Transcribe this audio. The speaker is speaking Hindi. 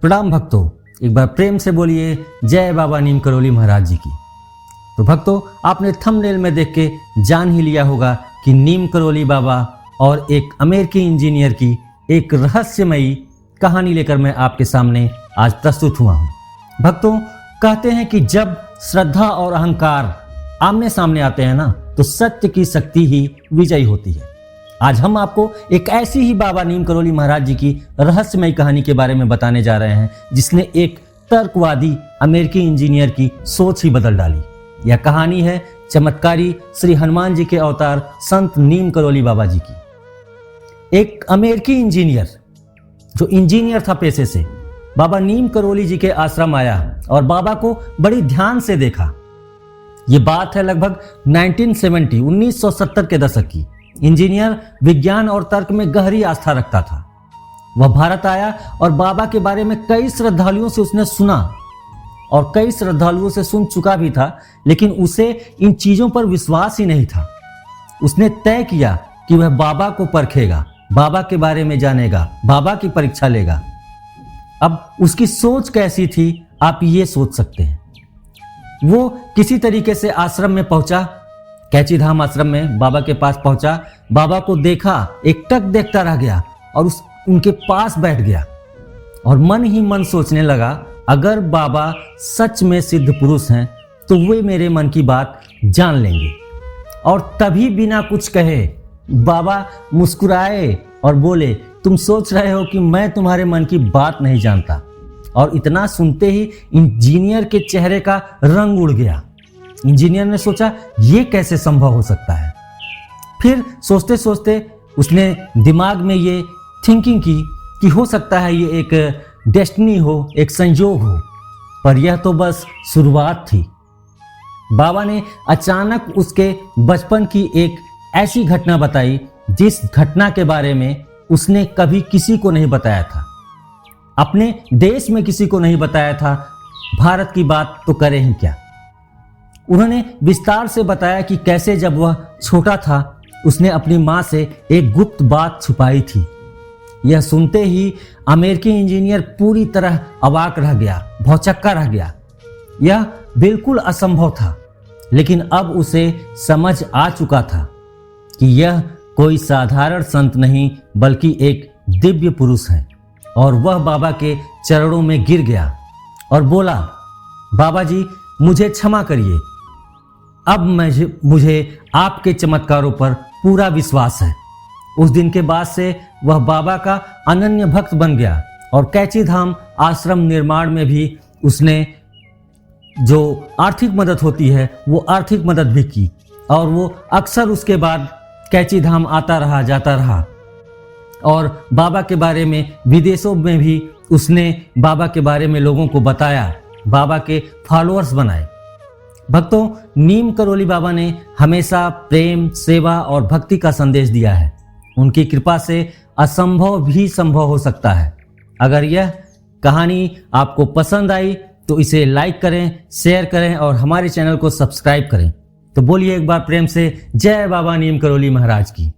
प्रणाम भक्तों, एक बार प्रेम से बोलिए जय बाबा नीम करौली महाराज जी की। तो भक्तों, आपने थंबनेल में देख के जान ही लिया होगा कि नीम करौली बाबा और एक अमेरिकी इंजीनियर की एक रहस्यमयी कहानी लेकर मैं आपके सामने आज प्रस्तुत हुआ हूँ। भक्तों, कहते हैं कि जब श्रद्धा और अहंकार आमने सामने आते हैं ना, तो सत्य की शक्ति ही विजयी होती है। आज हम आपको एक ऐसी ही बाबा नीम करौली महाराज जी की रहस्यमयी कहानी के बारे में बताने जा रहे हैं, जिसने एक तर्कवादी अमेरिकी इंजीनियर की सोच ही बदल डाली। यह कहानी है चमत्कारी श्री हनुमान जी के अवतार संत नीम करौली बाबा जी की। एक अमेरिकी इंजीनियर जो इंजीनियर था पेशे से, बाबा नीम करौली जी के आश्रम आया और बाबा को बड़ी ध्यान से देखा। ये बात है लगभग 1970 के दशक की। इंजीनियर विज्ञान और तर्क में गहरी आस्था रखता था। वह भारत आया और बाबा के बारे में कई श्रद्धालुओं से उसने सुना और कई श्रद्धालुओं से सुन चुका भी था, लेकिन उसे इन चीजों पर विश्वास ही नहीं था। उसने तय किया कि वह बाबा को परखेगा, बाबा के बारे में जानेगा, बाबा की परीक्षा लेगा। अब उसकी सोच कैसी थी, आप ये सोच सकते हैं। वो किसी तरीके से आश्रम में पहुंचा, कैची धाम आश्रम में बाबा के पास पहुंचा, बाबा को देखा, एकटक देखता रह गया और उनके पास बैठ गया और मन ही मन सोचने लगा, अगर बाबा सच में सिद्ध पुरुष हैं तो वे मेरे मन की बात जान लेंगे। और तभी बिना कुछ कहे बाबा मुस्कुराए और बोले, तुम सोच रहे हो कि मैं तुम्हारे मन की बात नहीं जानता। और इतना सुनते ही इंजीनियर के चेहरे का रंग उड़ गया। इंजीनियर ने सोचा, ये कैसे संभव हो सकता है। फिर सोचते सोचते उसने दिमाग में ये थिंकिंग की कि हो सकता है ये एक डेस्टिनी हो, एक संयोग हो। पर यह तो बस शुरुआत थी। बाबा ने अचानक उसके बचपन की एक ऐसी घटना बताई, जिस घटना के बारे में उसने कभी किसी को नहीं बताया था, अपने देश में किसी को नहीं बताया था, भारत की बात तो करे ही क्या। उन्होंने विस्तार से बताया कि कैसे जब वह छोटा था उसने अपनी मां से एक गुप्त बात छुपाई थी। यह सुनते ही अमेरिकी इंजीनियर पूरी तरह अवाक रह गया, भौचक्का रह गया। यह बिल्कुल असंभव था, लेकिन अब उसे समझ आ चुका था कि यह कोई साधारण संत नहीं बल्कि एक दिव्य पुरुष है। और वह बाबा के चरणों में गिर गया और बोला, बाबा जी मुझे क्षमा करिए, अब मुझे आपके चमत्कारों पर पूरा विश्वास है। उस दिन के बाद से वह बाबा का अनन्य भक्त बन गया और कैची धाम आश्रम निर्माण में भी उसने जो आर्थिक मदद होती है वो आर्थिक मदद भी की। और वो अक्सर उसके बाद कैची धाम आता रहा, जाता रहा और बाबा के बारे में विदेशों में भी उसने बाबा के बारे में लोगों को बताया, बाबा के फॉलोअर्स बनाए। भक्तों, नीम करौली बाबा ने हमेशा प्रेम, सेवा और भक्ति का संदेश दिया है। उनकी कृपा से असंभव भी संभव हो सकता है। अगर यह कहानी आपको पसंद आई तो इसे लाइक करें, शेयर करें और हमारे चैनल को सब्सक्राइब करें। तो बोलिए एक बार प्रेम से जय बाबा नीम करौली महाराज की।